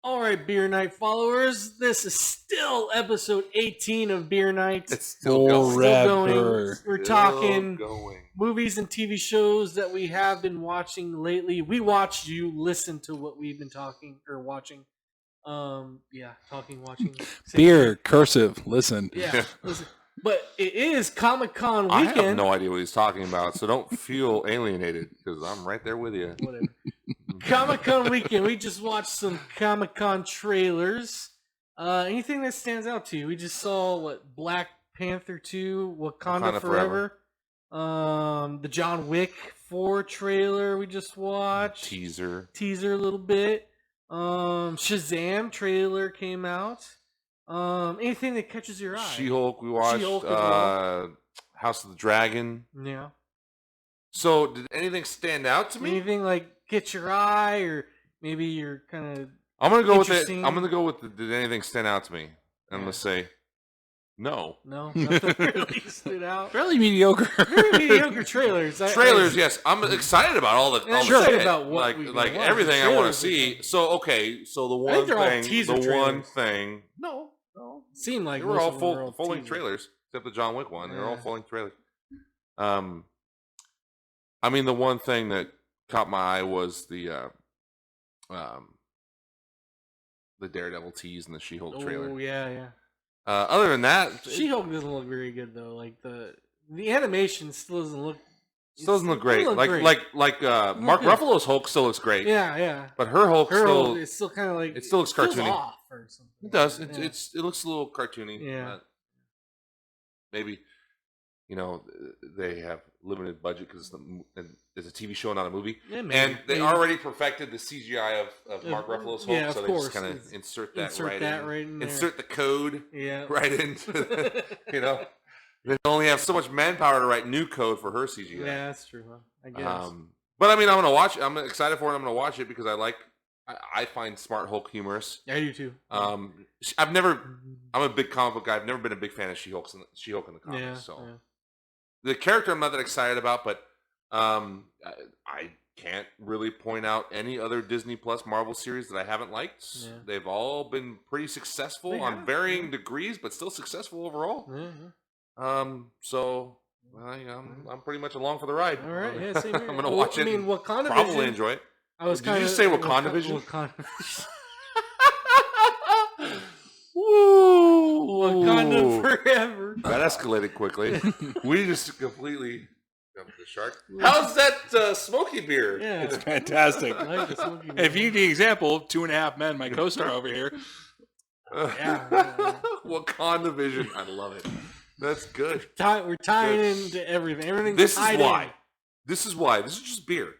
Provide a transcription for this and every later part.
All right, Beer Night followers, this is still episode 18 of Beer Night. It's still going. Still going. Forever. We're Still talking going. movies and TV shows that we have been watching lately. We watched you listen to what we've been talking or watching. Watching. Beer, cursive, listen. Yeah, listen. But it is Comic-Con I weekend. have no idea what he's talking about, so don't feel alienated because I'm right there with you. Whatever. Comic-Con weekend. We just watched some Comic-Con trailers. Anything that stands out to you? We just saw Black Panther 2, Wakanda Forever. The John Wick 4 trailer we just watched. Teaser a little bit. Shazam trailer came out. Anything that catches your eye? She-Hulk we watched. She-Hulk as well. House of the Dragon. Yeah. So did anything stand out to me? Anything catch your eye, or maybe you're kind of I'm gonna go with it. interesting? I'm gonna go with did anything stand out to me? And I'm gonna say no. No, nothing really stood out. Fairly mediocre. Very mediocre trailers. Trailers, yes. I'm excited about all the Sure. shit. About what we like watch. everything I want to Trailers see. So okay, so the I think one they're all thing, teaser the one trailers. thing. No, Seemed like they were most all of them were full length teaser. trailers, except the John Wick one. They're all Yeah. full length trailers. I mean, the one thing that caught my eye was the Daredevil tease and the She-Hulk trailer. Oh yeah. Other than that, She-Hulk doesn't look very good though. The animation still doesn't look. still doesn't look great. Doesn't look great. Like Mark good. Ruffalo's Hulk still looks great. Yeah. But her Hulk still it's still kind of it still looks feels cartoony. off or something. It does. Yeah. It looks a little cartoony. Yeah. Maybe they have limited budget because it's a TV show, not a movie, Yeah, maybe. and they Maybe. already perfected the CGI of Mark Ruffalo's Hulk, Yeah, so of they just course. kind of insert that right in. there. Insert the code Yeah. right into they only have so much manpower to write new code for her CGI. Yeah, that's true. Huh? I guess. But I mean, I'm gonna watch it. I'm excited for it. I'm gonna watch it because I find Smart Hulk humorous. I do too. I'm a big comic book guy. I've never been a big fan of She-Hulk in the comics. Yeah, So yeah. the character I'm not that excited about, but I can't really point out any other Disney Plus Marvel series that I haven't liked. Yeah. They've all been pretty successful They on have, varying yeah. degrees, but still successful overall. Yeah. So I'm pretty much along for the ride. All right. Yeah. Same here. I'm gonna watch it. I mean, Wakanda Probably Vision, enjoy it. I was Did kind you of just say Wakanda Vision? Woo! Wakanda forever. That escalated quickly. We just completely jumped the shark. How's that smoky beer? Yeah. It's fantastic. I like the smoky If you need the example, 2.5 Men, my co-star over here. Yeah. Wakanda Vision. I love it. That's good. We're tying into everything. Everything's This tied is why. in. This is why. This is just beer.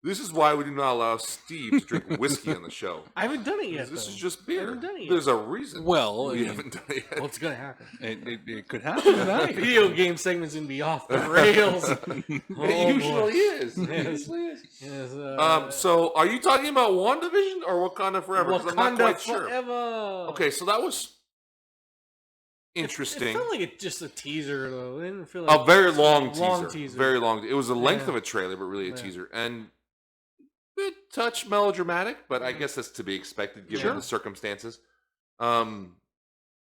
This is why we do not allow Steve to drink whiskey on the show. I haven't done it yet. This though. is just I beer. haven't done it yet. There's a reason. Well, we haven't done it yet. Well, it's gonna happen. it could happen tonight. Video game segment's gonna be off the rails. It usually is. It Yes. usually is. Yes, So, are you talking about WandaVision or Wakanda Forever? 'Cause I'm not Wakanda quite sure. Forever. Okay, so that was It interesting. felt like just a teaser, though. It didn't feel like A very long long teaser. Very long. It was the length Yeah. of a trailer, but really a Yeah. teaser. And a touch melodramatic, but I guess that's to be expected given Sure. the circumstances. Yeah,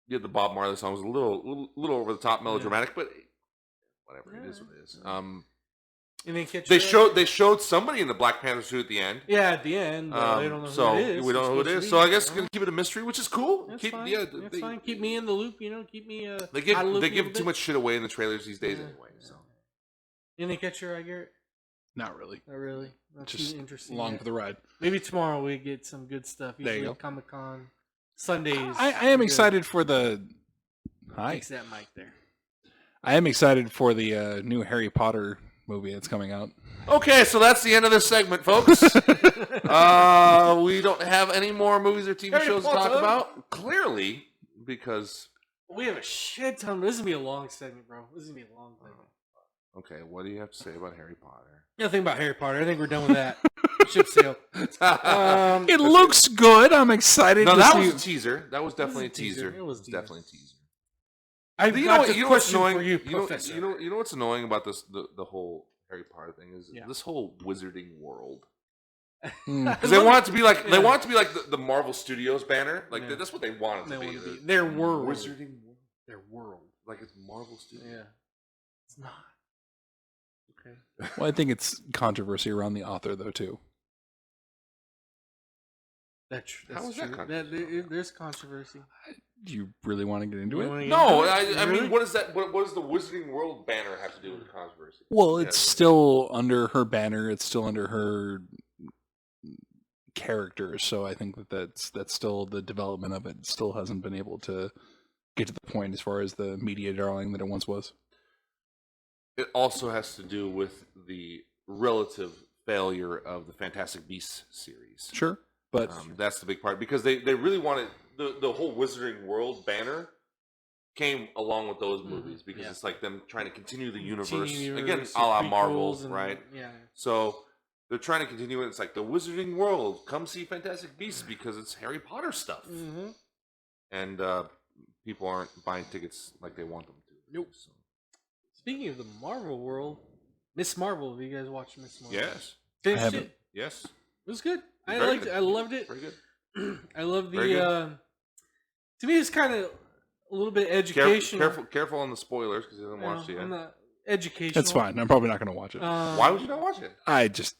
the Bob Marley song was a little over the top melodramatic, but whatever. It is what it is. And then catch They showed somebody in the Black Panther suit at the end. Yeah, at the end. They don't know so who it is. we don't know who it is. So I guess it's gonna keep it a mystery, which is cool. That's Keep, fine. yeah, That's fine. Keep me in the loop. Keep me. They give out of the loop a they give little too bit. much shit away in the trailers these days Yeah. anyway. So And they catch your eye, Garrett? Not really. Not really. Not Just too interesting. along yet. for the ride. Maybe tomorrow we get some good stuff. There you Usually go. Comic-Con Sundays. I am good. excited for the... Hi. Fix that mic there. I am excited for the new Harry Potter movie that's coming out. okay, so that's the end of this segment, folks. We don't have any more movies or TV Harry shows to Potter. talk about. Clearly, because We have a shit ton. This is gonna be a long segment, bro. This is gonna be a long segment. okay, what do you have to say about Harry Potter? Nothing about Harry Potter. I think we're done with that. Ship sail. It looks good. I'm excited No, to that see... was a teaser. That was definitely a teaser. It was a teaser. definitely a teaser. I've You know got what? a You know what's question annoying? for you, You know, Professor. you know what's annoying about this? The whole Harry Potter thing is Yeah. this whole wizarding world Because they want it to be like the Marvel Studios banner. Like that's what they want it to be. Their world. Wizarding world. Their world. Like it's Marvel Studios. Yeah. It's not. Okay. Well, I think it's controversy around the author, though, too. That's How is that controversy? There's controversy. Do you really want to get into it? No, I mean, what is that? What does the Wizarding World banner have to do with the controversy? Well, it's still under her banner. It's still under her character. So I think that's still the development of it. It still hasn't been able to get to the point as far as the media darling that it once was. It also has to do with the relative failure of the Fantastic Beasts series. Sure, but that's the big part because they really wanted the whole Wizarding World banner came along with those movies because it's like them trying to continue the universe again, a la Marvel, right? Yeah. So they're trying to continue it. It's like the Wizarding World. Come see Fantastic Beasts because it's Harry Potter stuff, and people aren't buying tickets like they want them to. Nope. So. Speaking of the Marvel world, Miss Marvel. Have you guys watched Miss Marvel? Yes. Finished I haven't. it? Yes. It was good. I Very liked good. it. I loved it. Very good. I love Very the. To me, it's kind of a little bit educational. Careful on the spoilers because you haven't watched it yet. On the educational. that's fine. I'm probably not going to watch it. Why would you not watch it? I just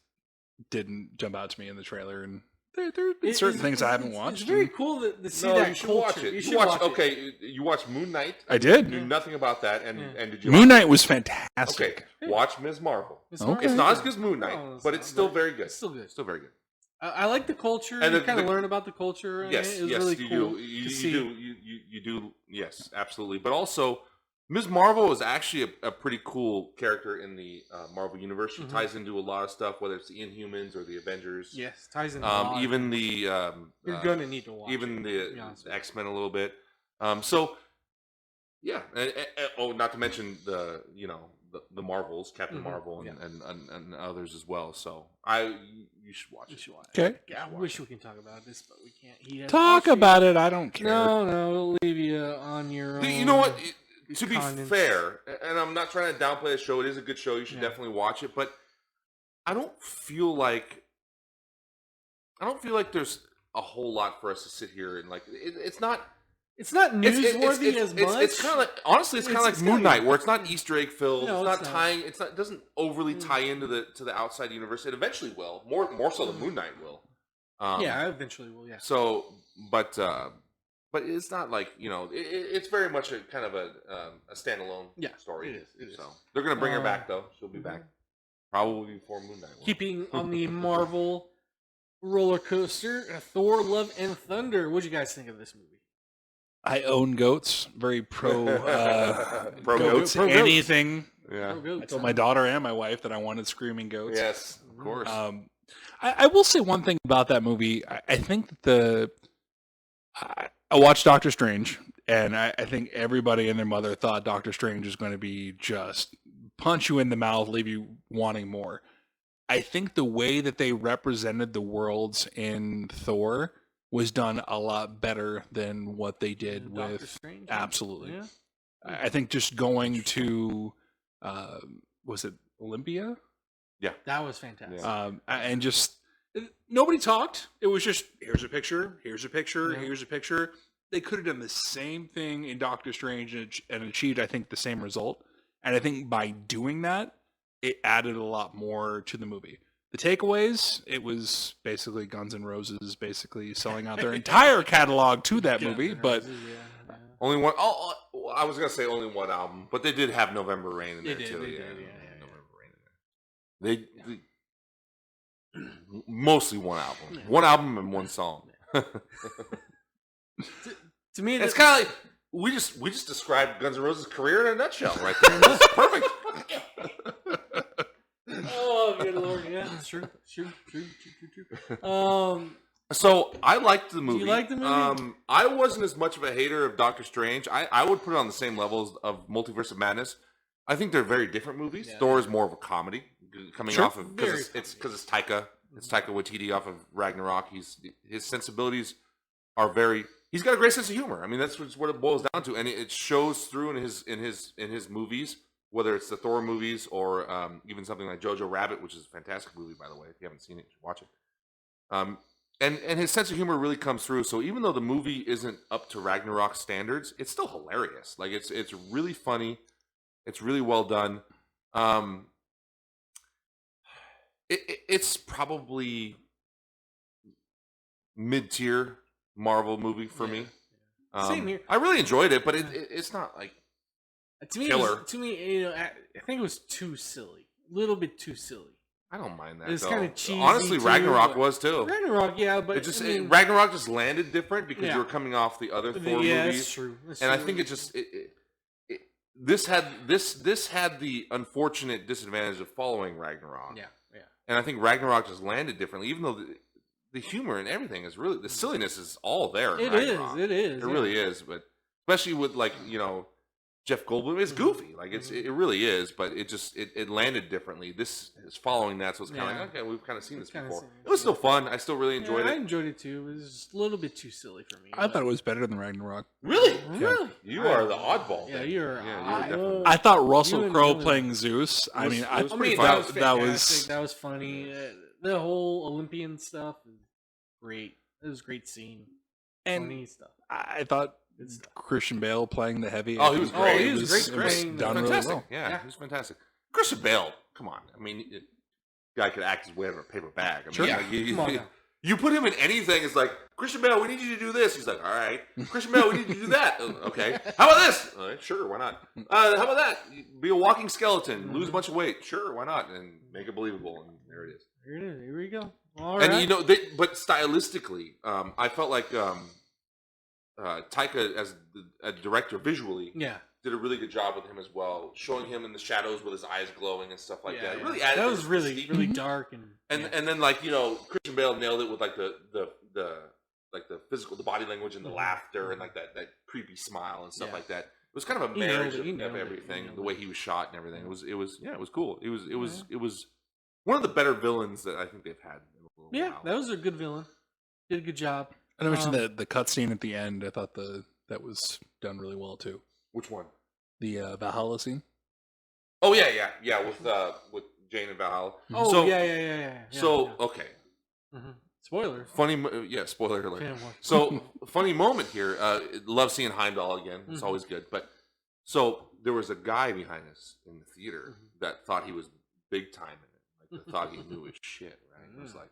didn't jump out to me in the trailer, and there have been certain things I haven't watched. It's very cool to see that you should culture. watch it. You should watch it. Okay, you watched Moon Knight. I did. Knew nothing about that, and did you? Moon Knight was fantastic. Okay, watch Ms. Marvel. Okay. It's not as good as Moon Knight, No, but it's still very good. It's still good. Still very good. I like the culture. And you kind of learn about the culture. Yes, it was yes, really you cool do. You to see. do. You do. Yes, absolutely. But also, Ms. Marvel is actually a pretty cool character in the Marvel universe. She ties into a lot of stuff, whether it's the Inhumans or the Avengers. Yes, ties in. A lot. Even the You're gonna need to watch. even it, the X-Men a little bit. So yeah. Oh, not to mention the the Marvels, Captain Marvel, and others as well. So you should watch it. Okay. I wish we can talk about this, but we can't. He has Talk issues. about it. I don't care. No, we'll leave you on your own. You know what? To be Condensed. fair, and I'm not trying to downplay the show. It is a good show. You should definitely watch it. But I don't feel like there's a whole lot for us to sit here and like. It's not. It's not newsworthy as much. It's kind of like honestly, it's kind of like Moon Knight, where it's not Easter egg filled. No, it's not tying. It's not. It doesn't overly tie into the outside universe. It eventually will. More so than Moon Knight will. Yeah, eventually will. Yeah. So, but it's not like it's very much a kind of a standalone story. It is. So they're gonna bring her back though. She'll be back probably before Moon Knight. Keeping on the Marvel roller coaster, Thor: Love and Thunder. What do you guys think of this movie? I own goats. Very pro Pro goats. goats. Anything. Yeah. I told my daughter and my wife that I wanted screaming goats. Yes, of course. I will say one thing about that movie. I think that I watched Doctor Strange, and I think everybody and their mother thought Doctor Strange was going to be just punch you in the mouth, leave you wanting more. I think the way that they represented the worlds in Thor was done a lot better than what they did with Strange? absolutely. Yeah. I think just going to was it Olympia? That was fantastic. And just nobody talked. It was just here's a picture, here's a picture, here's a picture. They could have done the same thing in Doctor Strange and achieved, I think, the same result. And I think by doing that, it added a lot more to the movie. The takeaways, it was basically Guns N' Roses basically selling out their entire catalog to that movie, but only one. Oh, I was gonna say only one album, but they did have November Rain in there too. They did, November Rain in there. They mostly one album, one album and one song. To me, it's kind of like we just described Guns N' Roses' career in a nutshell, right there. That's perfect. Oh, good lord! Yeah, it's true. So I liked the movie. You like the movie? I wasn't as much of a hater of Doctor Strange. I would put it on the same levels of Multiverse of Madness. I think they're very different movies. Yeah. Thor is more of a comedy, coming off of because it's Taika. It's Taika Waititi off of Ragnarok. His sensibilities are very. He's got a great sense of humor. I mean, that's what it boils down to, and it shows through in his movies. Whether it's the Thor movies or even something like Jojo Rabbit, which is a fantastic movie, by the way. If you haven't seen it, you should watch it. And his sense of humor really comes through. So even though the movie isn't up to Ragnarok standards, it's still hilarious. Like it's really funny. It's really well done. It's probably mid-tier Marvel movie for me. Same here. I really enjoyed it, but it's not like killer. To me, you know, I think it was too silly. A little bit too silly. I don't mind that. It's kind of cheesy. Honestly, Ragnarok was too. Ragnarok, yeah, but it just Ragnarok just landed different because you were coming off the other Thor movies. That's true. I think it just this had the unfortunate disadvantage of following Ragnarok. Yeah. And I think Ragnarok just landed differently, even though the humor and everything is really, the silliness is all there. It is. It really is, but especially with Jeff Goldblum, it's goofy. Like it really is, but it landed differently. This is following that, so it's kind of like, okay, we've kind of seen this before. It was still fun. I still really enjoyed it. I enjoyed it too. It was just a little bit too silly for me. I thought it was better than Ragnarok. Really? Really? You are the oddball. Yeah, you're definitely. I thought Russell Crowe playing Zeus. I mean, that was that was funny. The whole Olympian stuff is great. It was a great scene. And funny stuff. I thought Christian Bale playing the heavy. Oh, he was great. He was great. It was done really well. Yeah, he was fantastic. Christian Bale, come on. I mean, guy could act his way out of a paper bag. I mean, you put him in anything, it's like, Christian Bale, we need you to do this. He's like, all right. Christian Bale, we need you to do that. Okay. How about this? All right, sure, why not? How about that? Be a walking skeleton, lose a bunch of weight. Sure, why not? And make it believable. And there it is. Here it is. Here we go. All right. And but stylistically, I felt like Taika as a director visually did a really good job with him as well, showing him in the shadows with his eyes glowing and stuff like that. It really added. That was really dark and then Christian Bale nailed it with the physical, the body language and the laughter and like that creepy smile and stuff like that. It was kind of a marriage of everything, the way he was shot and everything. It was cool. It was one of the better villains that I think they've had in a little while. That was a good villain. Did a good job. And I mentioned the cutscene at the end. I thought that was done really well too. Which one? The Valhalla scene. Oh yeah, with Jane and Valhalla. Oh so, yeah. So okay. Mm-hmm. Spoiler. Funny, spoiler alert. So funny moment here. Love seeing Heimdall again. It's always good. But so there was a guy behind us in the theater that thought he was big time in it. Like thought he knew his shit. Right? It was like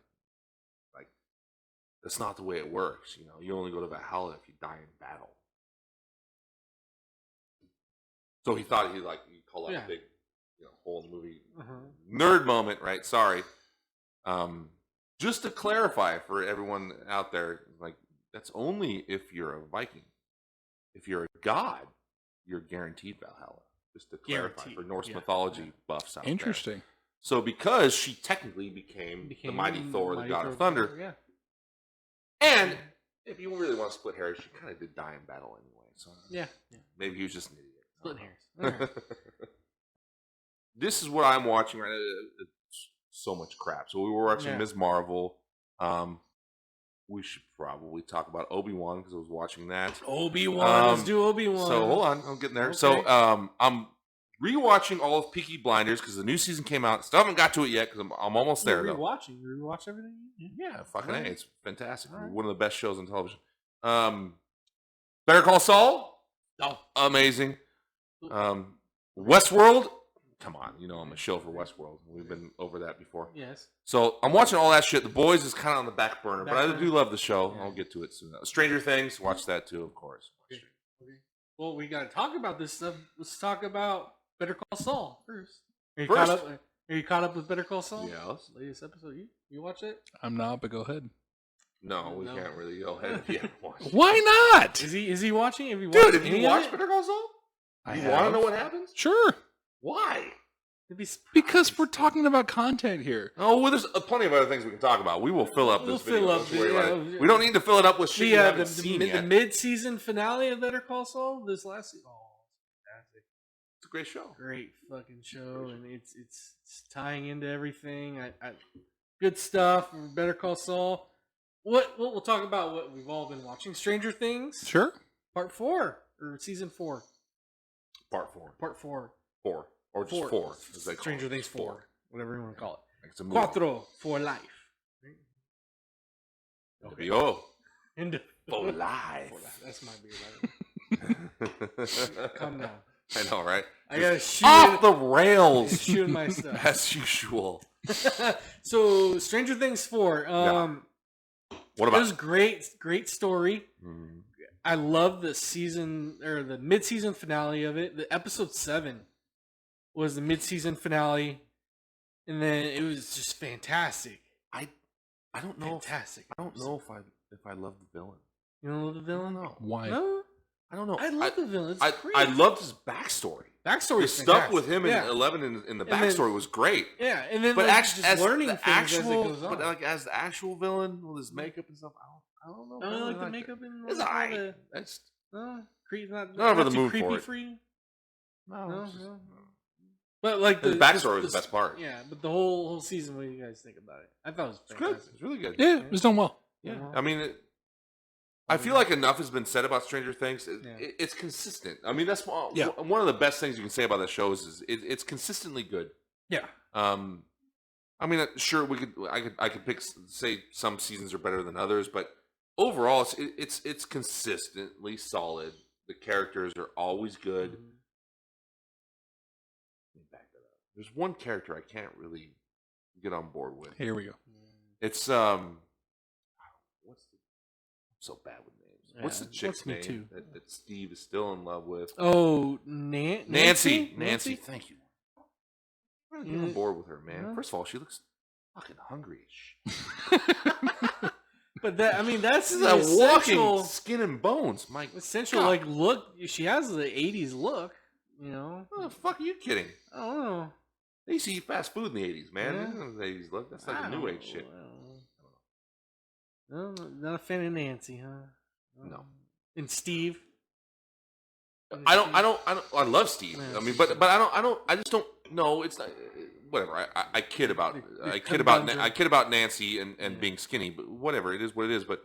that's not the way it works. You only go to Valhalla if you die in battle. So he thought he'd call out a big hole in the movie. Nerd moment, right? Sorry. Just to clarify for everyone out there, that's only if you're a Viking. If you're a god, you're guaranteed Valhalla. Just to clarify for Norse mythology buffs out there. Interesting. So because she technically became the mighty Thor, the god of thunder. And if you really want to split hairs, she kind of did die in battle anyway. So maybe he was just an idiot. Split hairs. Right. This is what I'm watching right now. It's so much crap. So we were watching Ms. Marvel. We should probably talk about Obi Wan because I was watching that. Obi Wan. Let's do Obi Wan. So hold on, I'm getting there. Okay. So I'm rewatching all of Peaky Blinders because the new season came out. Still haven't got to it yet because I'm almost there. You rewatch everything? Yeah, fucking A. It's fantastic. Right. One of the best shows on television. Better Call Saul. Oh, amazing. Westworld. Come on, I'm a show for Westworld. We've been over that before. Yes. So I'm watching all that shit. The Boys is kind of on the back burner, but I do love the show. I'll get to it soon. Stranger Things. Watch that too, of course. Okay. Well, we got to talk about this stuff. Let's talk about Better Call Saul first. Are you caught up with Better Call Saul? Yes. Latest episode. You watch it? I'm not, but go ahead. No, we can't really go ahead if you haven't watched it. Why not? Is he watching? Have you watched Better Call Saul? You want to know what happens? Sure. Why? Because we're talking about content here. Oh, well, there's plenty of other things we can talk about. We will fill up this video. We don't need to fill it up with shit you haven't seen yet. The mid-season finale of Better Call Saul this last season. Oh, fantastic! It's a great show. Great fucking show, and it's tying into everything. Good stuff. Better Call Saul. We'll talk about what we've all been watching. Stranger Things. Sure. Part 4 or season 4. Part 4. Part 4. 4. Or just 4. Stranger Things 4. Whatever you want to call it. It's a movie. Cuatro for life. Okay. Oh. Into For life. That's my beer. Come now. I know, right? I gotta shoot off the rails. Shooting my stuff as usual. So, Stranger Things 4. What about? It was great story. Mm. I love the season or the mid-season finale of it. The episode 7 was the mid-season finale, and then it was just fantastic. I don't know. Fantastic. I don't know if I love the villain. You don't love the villain? No. Why? No. I don't know. I love the villain. It's great. I loved his backstory. Backstory. The stuff with him in 11 in the backstory was great. Yeah, and then But like, actually, just as learning the things as it actual, goes on. but like as the actual villain with his makeup and stuff, I don't know. I don't like the makeup in It's all alright. the. That's No, not not over the too moon creepy for it. for you. no. No, it's just- no. But like The backstory was the best part. Yeah, but the whole season. What do you guys think about it? I thought it was It's good. fantastic. It's really good. Yeah, it was done well. Yeah. I mean, I feel like enough has been said about Stranger Things. It's consistent. I mean, that's one of the best things you can say about that show is it's consistently good. Yeah. I mean, sure, I could pick say some seasons are better than others, but overall, it's consistently solid. The characters are always good. Mm-hmm. Let me back that up. There's one character I can't really get on board with. Here we go. It's I'm so bad with names. Yeah, What's the chick's me name too. that Steve is still in love with? Oh, Nancy. Thank you. I'm gonna get on Mm. board with her, man. Yeah. First of all, she looks fucking hungry. But that's This is the a essential, walking skin and bones. My essential God. like look. She has the '80s look. You know. What the fuck are you kidding? I don't know. They used to eat fast food in the 80s, man. Yeah. This isn't the 80s look. That's like a new age shit. No, not a fan of Nancy, huh? No. And Steve. I love Steve. Yeah. I mean, but I just don't. No, it's not. Whatever. I kid about Nancy and being skinny, but whatever. It is what it is. But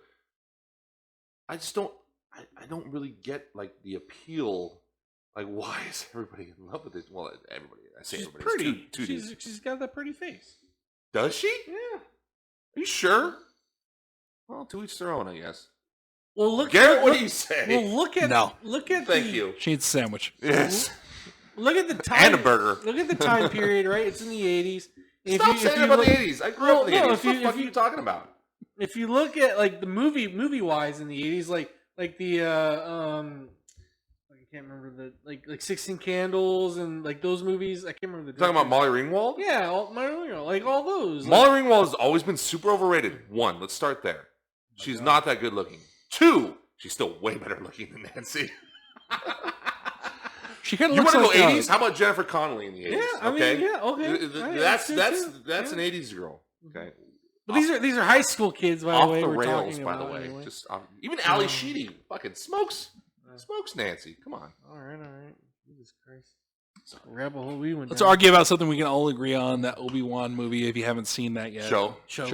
I just don't. I don't really get like the appeal. Like, why is everybody in love with it? Well, everybody. I say She's everybody. pretty. Two dudes. She's got that pretty face. Does she? Yeah. Are you sure? Well, to each their own, I guess. Well, look. Garrett, what do you say? Well, look at. No. Look at. Thank you. She needs a sandwich. Yes. Look at the time. And a burger. Look at the time period, right? It's in the '80s. Stop saying about the 80s. I grew up in the 80s. What the fuck are you talking about? If you look at like the movie wise in the '80s, like the I can't remember the like 16 Candles and like those movies. I can't remember the. Talking about Molly Ringwald? Yeah, like all those. Molly Ringwald has always been super overrated. 1, let's start there. She's not that good looking. 2, she's still way better looking than Nancy. She kind of You looks want to like go 80s? How about Jennifer Connelly in the 80s? Yeah, I mean, okay. yeah, okay. Right, That's yeah. an 80s girl. Okay. But these are high school kids, by the Off way. the we're rails, talking by the about way. anyway. Just even Ali Sheedy fucking smokes Nancy. Come on. All right. Jesus Christ. Rabbit hole we went Let's down. argue about something we can all agree on. That Obi Wan movie. If you haven't seen that yet, Show. Sorry,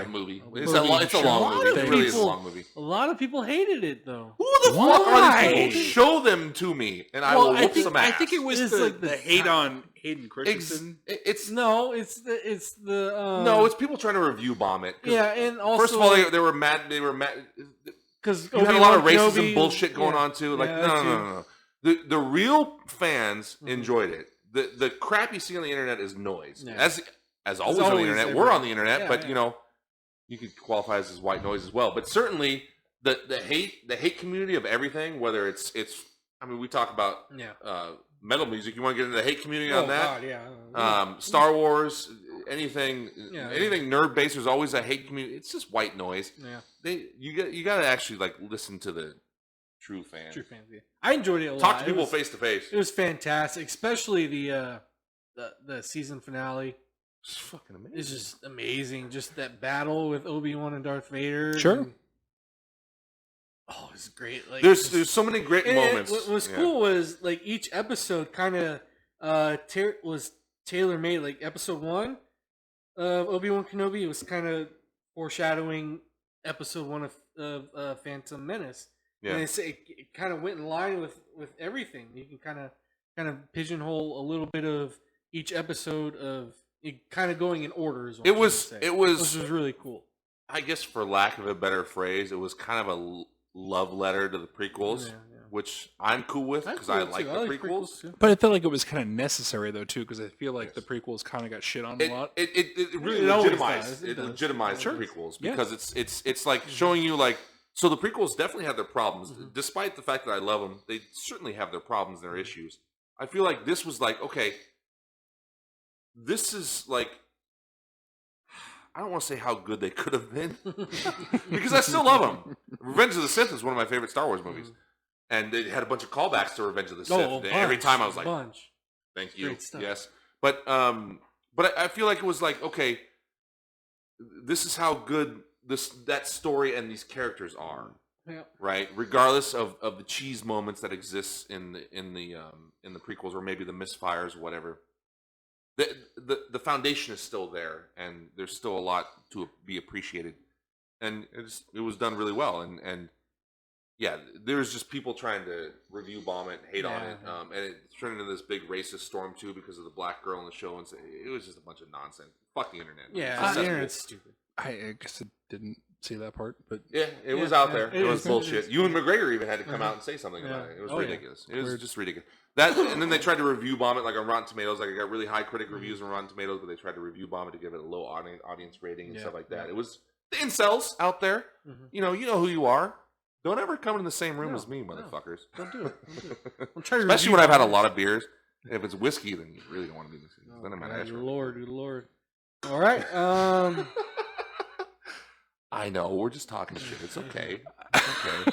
Movie. Movie. It's a long movie. It really is a long movie. A lot of people hated it though. Who the fuck are these people? Show them to me, and I will whoop some ass. I think it was It's the, like the hate on Hayden Christensen. It's it's people trying to review bomb it. yeah, and also First of all, they were mad. They were mad. because You had a lot of racism bullshit going on too. Like Yeah, no. The real fans enjoyed it. The crap you see on the internet is noise. Yeah. As always on the always internet. everywhere. We're on the internet, Yeah, but yeah. you could qualify as white noise as well. But certainly the hate community of everything, whether it's I mean, we talk about metal music. You want to get into the hate community on that? God, yeah. Star Wars, anything Yeah. nerd based. There's always a hate community. It's just white noise. Yeah. You got to actually like listen to the true fans. True fans. Yeah. I enjoyed it a lot. Talk to people face to face. It was fantastic, especially the season finale. It's fucking amazing. It's just amazing. Just that battle with Obi Wan and Darth Vader. Sure. And, oh, it's great. Like There's so many great moments. What was cool was like each episode kind of was tailor made. Like episode 1 of Obi-Wan Kenobi was kind of foreshadowing episode 1 of Phantom Menace. Yeah. And it kind of went in line with everything. You can kind of pigeonhole a little bit of each episode of it kind of going in order. Is what It was which was really cool. I guess for lack of a better phrase, it was kind of a love letter to the prequels, which I'm cool with because I like the prequels. too. But I felt like it was kind of necessary though too, because I feel like the prequels kind of got shit on a lot. It really legitimized legitimized the prequels because it's like showing you like, so the prequels definitely have their problems, despite the fact that I love them. They certainly have their problems, their issues. I feel like this was like, okay, this is like, I don't want to say how good they could have been because I still love them. Revenge of the Sith is one of my favorite Star Wars movies, and they had a bunch of callbacks to Revenge of the Sith. Every time I was like, "Thank you, yes." But I feel like it was like, okay, this is how good that story and these characters are, right? Regardless of the cheese moments that exist in the prequels or maybe the misfires or whatever. The foundation is still there, and there's still a lot to be appreciated, and it was done really well. And yeah, there was just people trying to review bomb it, hate on it, and it turned into this big racist storm too because of the black girl in the show, and it was just a bunch of nonsense. Fuck the internet. Yeah, the internet's stupid. I guess I didn't see that part, but yeah, it was out there. It was bullshit. Ewan McGregor even had to come out and say something about it. It was ridiculous. It was just ridiculous. That, and then they tried to review bomb it like on Rotten Tomatoes. Like, it got really high critic reviews on Rotten Tomatoes, but they tried to review bomb it to give it a low audience rating and stuff like that. It was the incels out there. You know who you are. Don't ever come in the same room as me, motherfuckers. Don't do it. Especially when I've had a lot of beers. If it's whiskey, then you really don't want to be in the same room. Then I'm at Good Lord. All right. I know, we're just talking shit. It's okay. It's okay.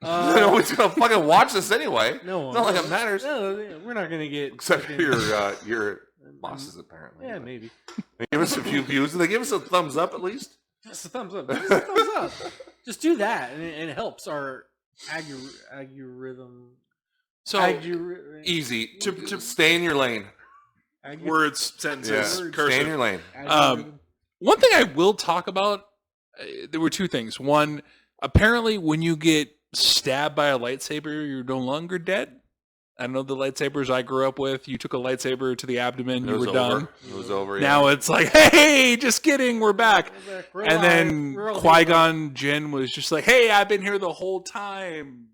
Nobody's gonna fucking watch this anyway. No, it's not like it matters. No, we're not gonna get except your bosses apparently. Yeah, maybe. They give us a few views. Did they give us a thumbs up at least? Just a thumbs up. Just a thumbs up. Just do that, and it helps our algorithm. So easy to stay in your lane. Words, sentences, cursive. Stay in your lane. One thing I will talk about. There were two things. One, apparently, when you get stabbed by a lightsaber, you're no longer dead. I know the lightsabers I grew up with. You took a lightsaber to the abdomen, you were done. It was over. Now it's like, hey, just kidding, we're back. And then Qui-Gon Jinn was just like, hey, I've been here the whole time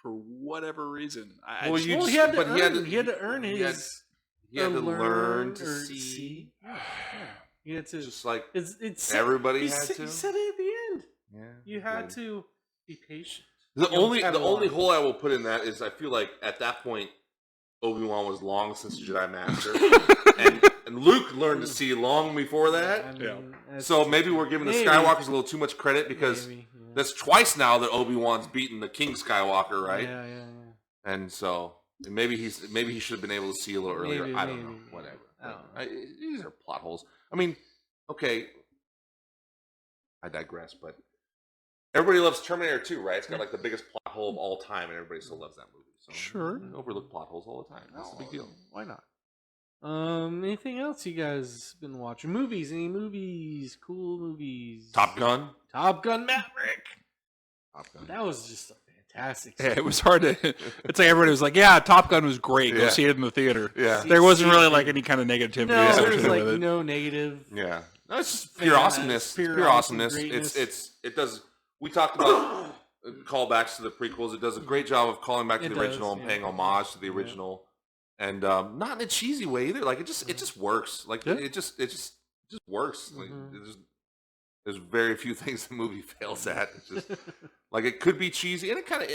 for whatever reason. He had to earn his. He had to learn to see. You had to, just like it's everybody had to. You said it at the end. Yeah, you had to be patient. The only hole I will put in that is I feel like at that point Obi Wan was long since Jedi Master, and Luke learned to see long before that. So maybe we're giving the Skywalkers a little too much credit because that's twice now that Obi Wan's beaten the King Skywalker, right? Yeah. And so maybe he should have been able to see a little earlier. I don't know. Whatever. These are plot holes. I mean, okay, I digress, but everybody loves Terminator 2, right? It's got like the biggest plot hole of all time, and everybody still loves that movie. So sure, overlook plot holes all the time. That's a big deal. Why not? Anything else you guys been watching? Movies? Any movies? Cool movies? Top Gun Maverick. That was just a fantastic. Yeah, it was hard to. It's like everybody was like, "Yeah, Top Gun was great. Go see it in the theater." Yeah, there wasn't really like any kind of negativity. No, there was like no negative. Yeah, no, it's just pure awesomeness. Pure awesomeness. It does. We talked about callbacks to the prequels. It does a great job of calling back to the original and paying homage to the original, and not in a cheesy way either. Like it just works. Like it just works. Like there's very few things the movie fails at. It's just like it could be cheesy, and it kind of,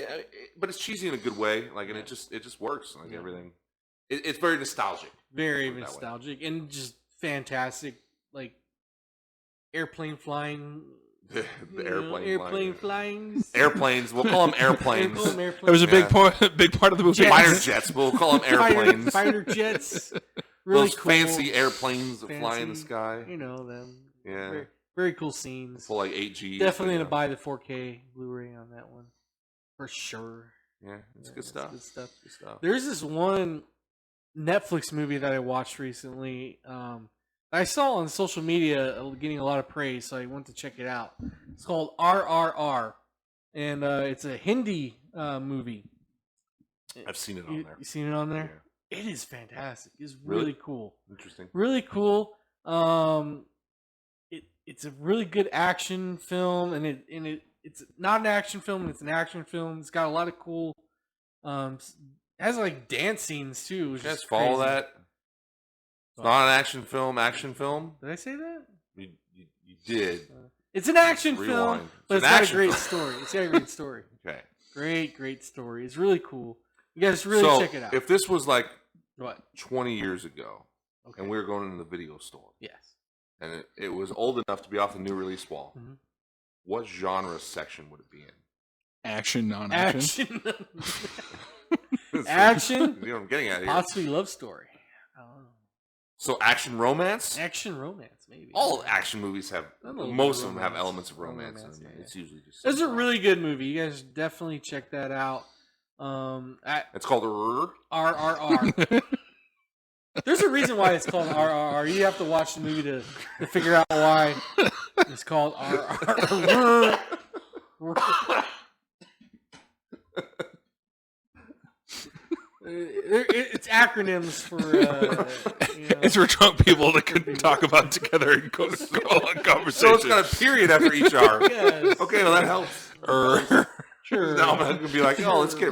but it's cheesy in a good way. Like, and it just works. Like everything, it's very nostalgic. Very nostalgic and just fantastic. Like airplane flying. The airplane flying. Airplanes. We'll call them airplanes. It was a big part of the movie. Fighter jets. We'll call them airplanes. Fighter jets. Really those cool, fancy airplanes that fly in the sky. You know them. Yeah. Very cool scenes. Full like 8G. Definitely gonna buy the 4K Blu-ray on that one, for sure. Yeah, it's good stuff. Good stuff. There's this one Netflix movie that I watched recently. I saw on social media getting a lot of praise, so I went to check it out. It's called RRR, and it's a Hindi movie. I've seen it on there. You seen it on there? Yeah. It is fantastic. It's really cool. Interesting. Really cool. it's a really good action film, and it's not an action film, and it's an action film. It's got a lot of cool. It has like dance scenes too. You guys follow that? It's not an action film. Action film? Did I say that? You did. It's an action film, but it's got a great story. It's got a great story. Okay. Great story. It's really cool. You guys really check it out. If this was like what 20 years ago, and we were going into the video store, yes, and it was old enough to be off the new release wall, what genre section would it be in? Action, non-action. Action. Action. You know what I'm getting at here. Possibly love story. I don't know. So action romance? Action romance, maybe. All action movies have, most of them have elements of romance. It's usually just. It's a really good movie. You guys definitely check that out. It's called RRR. There's a reason why it's called RRR. You have to watch the movie to figure out why it's called RRR. It's acronyms for. It's for drunk people that couldn't talk about together and go on conversation. So it's got a period after each R. Yes. Okay, well that helps. Sure. Now I'm going to be like, oh, let's get.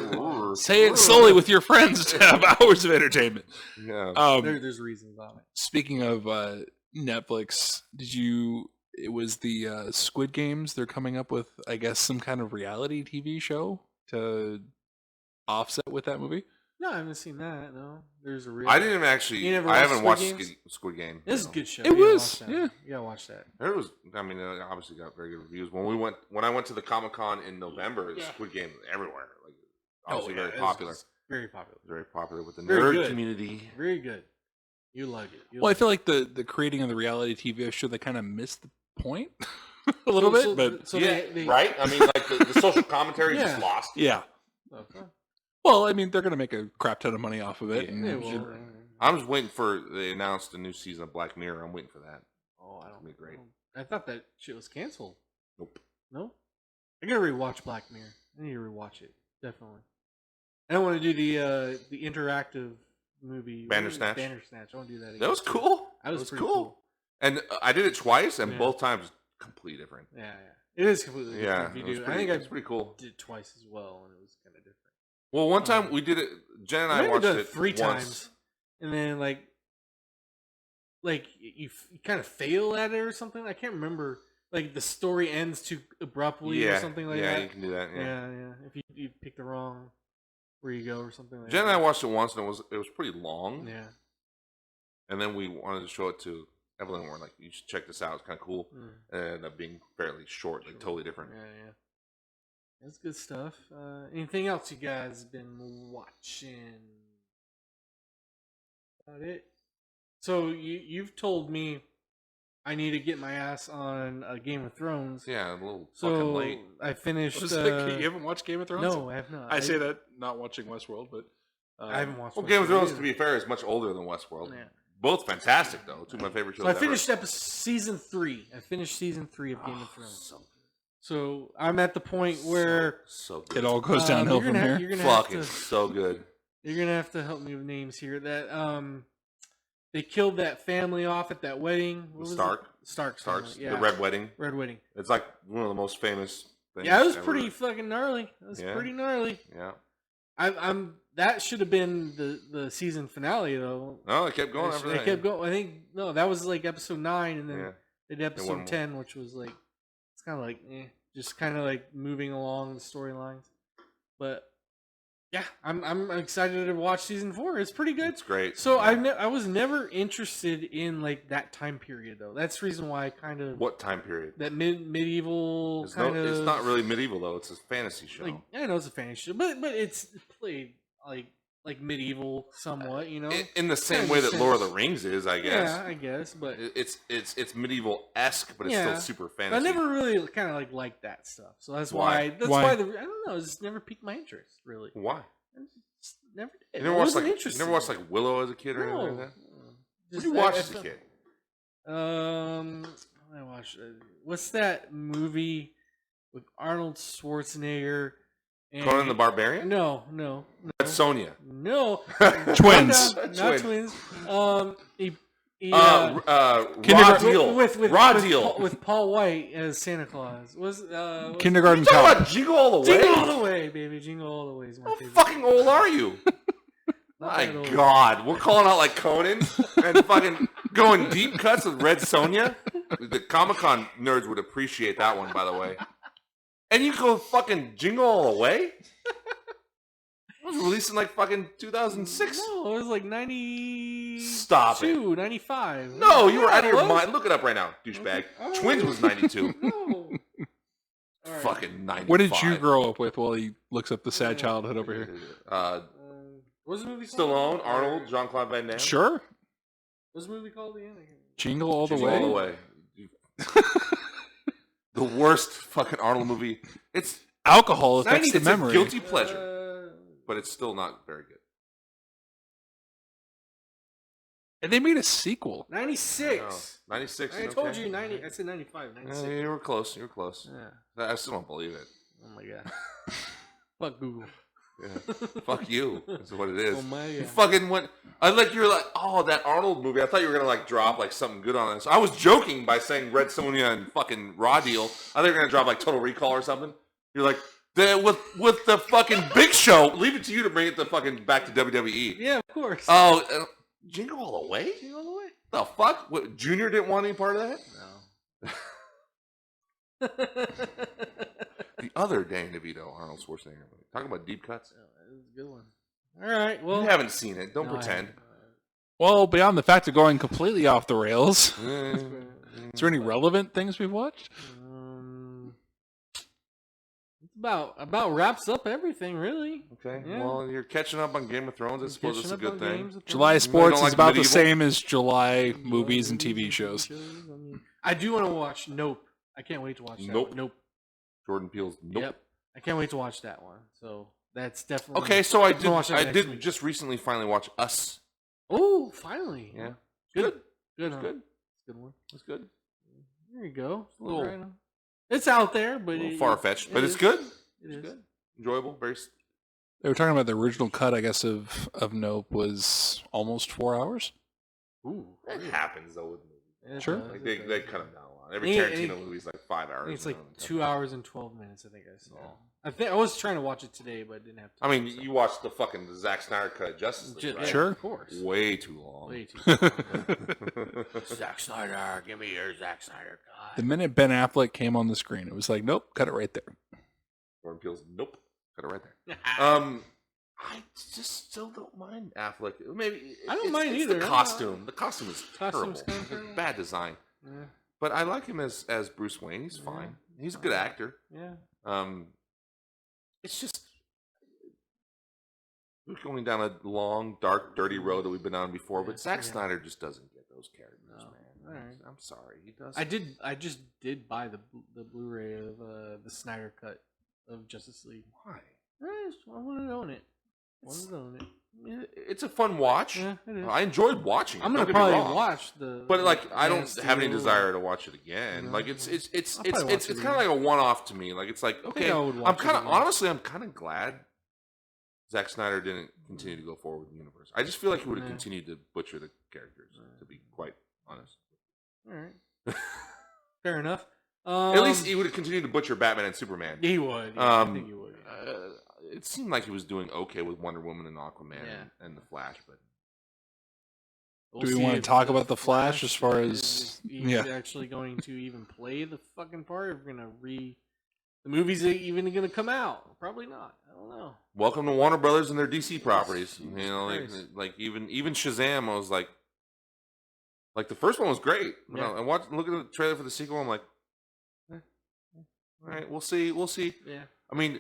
Say it slowly with your friends to have hours of entertainment. Yeah. There's reasons on it. Speaking of Netflix, it was the Squid Games. They're coming up with, I guess, some kind of reality TV show to offset with that movie. No, I haven't seen that. No, there's a real. I didn't actually. I haven't watched Squid Game. This is a good show. It was. Yeah, you gotta watch that. It was. I mean, it obviously got very good reviews. When I went to the Comic-Con in November, Squid Game was everywhere. Like, obviously very popular. Very popular. Very popular with the nerd community. Very good. You like it. I feel like the creating of the reality TV show, they kind of missed the point a little bit, but right. I mean, like the social commentary just lost. Yeah. Okay. Well, I mean, they're going to make a crap ton of money off of it. I'm just waiting for. They announced a new season of Black Mirror. I'm waiting for that. Oh, I don't be great. I thought that shit was canceled. Nope. No. I gotta rewatch Black Mirror. I need to rewatch it. Definitely. I don't want to do the interactive movie. Bandersnatch. Bandersnatch. I want to do that again. That was cool. That was cool. And I did it twice, and both times completely different. Yeah. It is completely different. I think it's pretty cool. Did it twice as well, and it was kind of different. Well, one time we did it. Jen and I watched it 3 times, and then like you kind of fail at it or something. I can't remember. Like the story ends too abruptly or something like that. Yeah, you can do that. Yeah. If you pick the wrong where you go or something like Jen that. and I watched it once, and it was pretty long. Yeah. And then we wanted to show it to Evelyn. We're like, you should check this out. It's kind of cool. And it ended up being fairly short, like totally different. Yeah. That's good stuff. Anything else you guys been watching? About it. So you've told me I need to get my ass on Game of Thrones. Yeah, a little fucking late. I finished. You haven't watched Game of Thrones? No, I have not. I say that not watching Westworld, but I haven't watched. Well, Game of Thrones, to be fair, is much older than Westworld. Yeah. Both fantastic though. Two of my favorite shows. So I finished season 3. I finished season 3 of Game of Thrones. So I'm at the point where so good. It all goes downhill from here. You're gonna fucking so good. You're gonna have to help me with names here. That they killed that family off at that wedding. What was Starks. Yeah. The Red Wedding. Red Wedding. It's like one of the most famous things. Yeah, it was pretty fucking gnarly. It was pretty gnarly. Yeah. I'm that should have been the season finale though. No, it kept going after that. It kept going. I think that was like episode 9, and then they did episode 10, which was like it's kind of like just kind of like moving along the storylines. But yeah, I'm excited to watch season 4. It's pretty good. It's great. So I was never interested in like that time period though. That's the reason why I kind of What time period? That medieval kind of. It's not really medieval though. It's a fantasy show. Like, I know it's a fantasy show, but it's played like medieval somewhat, you know. In the same way that Lord of the Rings is, I guess. Yeah, I guess, but it's medieval-esque, but it's still super fantasy. I never really kind of liked that stuff, so that's why. I don't know. It just never piqued my interest, really. Why? I just never did. You never watched like Willow as a kid or anything like that? What did you watch as a kid? I watched. What's that movie with Arnold Schwarzenegger? Conan the Barbarian? No. That's Sonya. No. Twins. Not twins. Raw Deal. With Paul White as Santa Claus. Kindergarten You talking Cop. about Jingle All the Way? Jingle All the Way, baby. Jingle All the Way is my favorite. How fucking old are you? My God. We're calling out like Conan and fucking going deep cuts with Red Sonja. The Comic-Con nerds would appreciate that one, by the way. And you go fucking Jingle All the Way? It was released in like fucking 2006. No, it was like 92. Stop it. 95. No, you were out of your mind. Look it up right now, douchebag. Okay. Twins was 92. No. Right. Fucking 95. What did you grow up with while he looks up the sad childhood over here? What's the movie called? Stallone, Arnold, Jean-Claude Van Damme. Sure. What's the movie called again? Jingle All the Jingle Way. All the Way. The worst fucking Arnold movie. It's Alcohol affects the it's memory. a guilty pleasure, but it's still not very good. And they made a sequel. 96. 96. I told you 90. I said 95. 96. Yeah, you were close. You were close. Yeah. I still don't believe it. Oh my god. Fuck Google. Yeah. Fuck you. That's what it is. Oh my god. You fucking went. You were like, oh, that Arnold movie. I thought you were gonna like drop like something good on this. I was joking by saying Red Sonja and fucking Raw Deal. I thought you were gonna drop like Total Recall or something. You're like, with the fucking Big Show. Leave it to you to bring it to fucking back to WWE. Yeah, of course. Oh, Jingle All the Way? Jingle All the Way? The fuck? What, Junior didn't want any part of that? No. The other Danny DeVito, Arnold Schwarzenegger movie. Talking about deep cuts. Oh, that was a good one. All right. Well, You haven't seen it. Don't no, pretend. Well, beyond the fact of going completely off the rails, Mm. is there any relevant things we've watched? It's about wraps up everything, really. Okay. Yeah. Well, you're catching up on Game of Thrones. I suppose it's a good thing. July sports don't is like about medieval? the same as July movies and TV shows. I do want to watch Nope. I can't wait to watch that. Nope. One. Nope. Jordan Peele's Nope. Yep. I can't wait to watch that one. So that's definitely Okay, so I I'm gonna watch that I next did week. just recently finally watch Us. Oh, finally. Yeah. Good. It's Huh? good. It's a good one. It's good. There you go. A little- Right on. It's out there, but A little far-fetched, but it's good. It is good. Enjoyable. Very. They were talking about the original cut, I guess, of Nope was almost 4 hours. Ooh, It happens though with movies. It Sure. does, Like it they does. cut them down a lot. Every Yeah, Tarantino movie's like 5 I hours. think it's like you know, 2 hours and 12 minutes. I think I saw. I was trying to watch it today, but I didn't have I time. mean, you watched the fucking Zack Snyder cut of Justice League, right? Sure. Of course. Way too long. Way too long. Zack Snyder, give me your Zack Snyder cut. The minute Ben Affleck came on the screen, it was like, nope, cut it right there. Jordan Peele's Nope. Cut it right there. I just still don't mind Affleck. Maybe I don't it's- mind it's either. The costume. The costume is Costume's terrible. kinda terrible. Bad design. Yeah. But I like him as Bruce Wayne. He's fine. He's a good actor. Yeah. It's just we're going down a long, dark, dirty road that we've been on before. But Zack Snyder just doesn't get those characters, man. All right. I'm sorry, he does. I just did buy the Blu-ray of the Snyder cut of Justice League. Why? I wanted to own it. It's a fun watch. Yeah, it is. I enjoyed watching it. I'm gonna don't get me probably wrong. watch the. But like, I don't Man have any Steel. desire to watch it again. No. Like, it's I'll probably watch it kind of like a one-off to me. Like, it's like, think okay, I would I'm watch it kind of again. honestly, I'm kind of glad Zack Snyder didn't continue to go forward with the universe. I just feel like he would have Yeah. continued to butcher the characters. To be quite honest, All right. Fair enough. at least he would have continued to butcher Batman and Superman. he would. Yeah, I think he would. It seemed like he was doing okay with Wonder Woman and Aquaman Yeah. and the Flash, but We'll Do we see want to if talk the about the Flash as far as is he's actually going to even play the fucking part? Or we're gonna the movie's even gonna come out? Probably not. I don't know. welcome to Warner Brothers and their DC properties. Jesus You know, Christ. like even Shazam, I was like the first one was great. When Yeah. I watched, looking at the trailer for the sequel, I'm like, all right, we'll see. Yeah. I mean,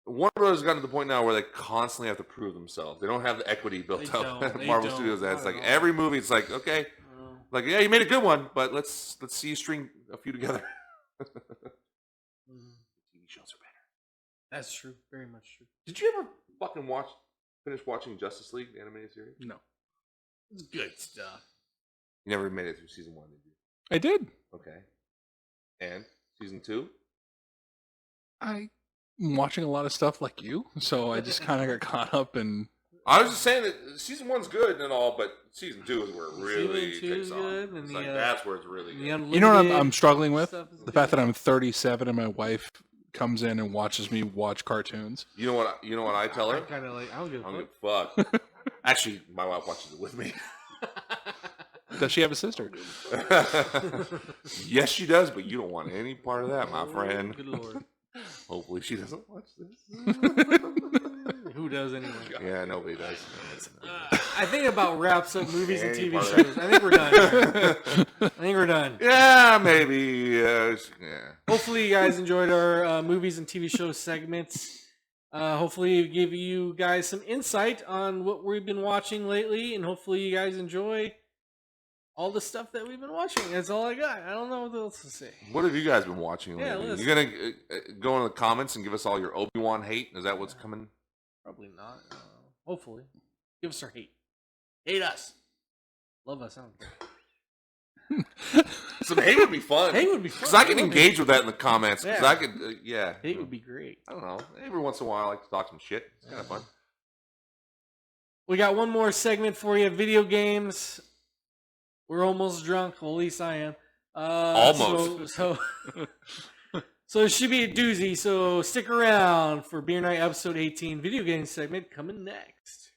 Warner Brothers has gotten to the point now where they constantly have to prove themselves. They don't have the equity built They up don't. at They Marvel don't. Studios. It's Not like at all. every movie, it's like, okay, like, yeah, you made a good one, but let's see you string a few together. TV shows are better. That's true. Very much true. Did you ever fucking finish watching Justice League, the animated series? No. It's good stuff. You never made it through season 1, did you? I did. Okay. And season 2? I'm watching a lot of stuff like you, so I just kind of got caught up in I was just saying that season 1's good and all, but season 2 is where it really takes off. Good, and that's where it's really good. You know what I'm struggling with? The fact that I'm 37 and my wife comes in and watches me watch cartoons. You know what I tell her? I don't give a fuck. Actually, my wife watches it with me. Does she have a sister? Yes, she does, but you don't want any part of that, my friend. Good Lord. Hopefully she doesn't watch this. Who does anyway? Yeah, nobody does. I think about wraps up movies and TV shows. I think we're done. Yeah, maybe. Yeah. Hopefully you guys enjoyed our movies and TV show segments. Hopefully it gave you guys some insight on what we've been watching lately, and hopefully you guys enjoy all the stuff that we've been watching. That's all I got. I don't know what else to say. What have you guys been watching Yeah, lately? You're going to go in the comments and give us all your Obi Wan hate? Is that what's coming? Probably not. Hopefully. Give us our hate. Hate us. Love us. I don't care. Some hate would be fun. Hate would be fun. Because I can engage with that in the comments. Because Yeah. I could, Hate would be great. I don't know. Every once in a while I like to talk some shit. It's kind of fun. We got one more segment for you. Video games. We're almost drunk. Well, at least I am. Almost. So it should be a doozy. So stick around for Beer Night episode 18 video game segment coming next.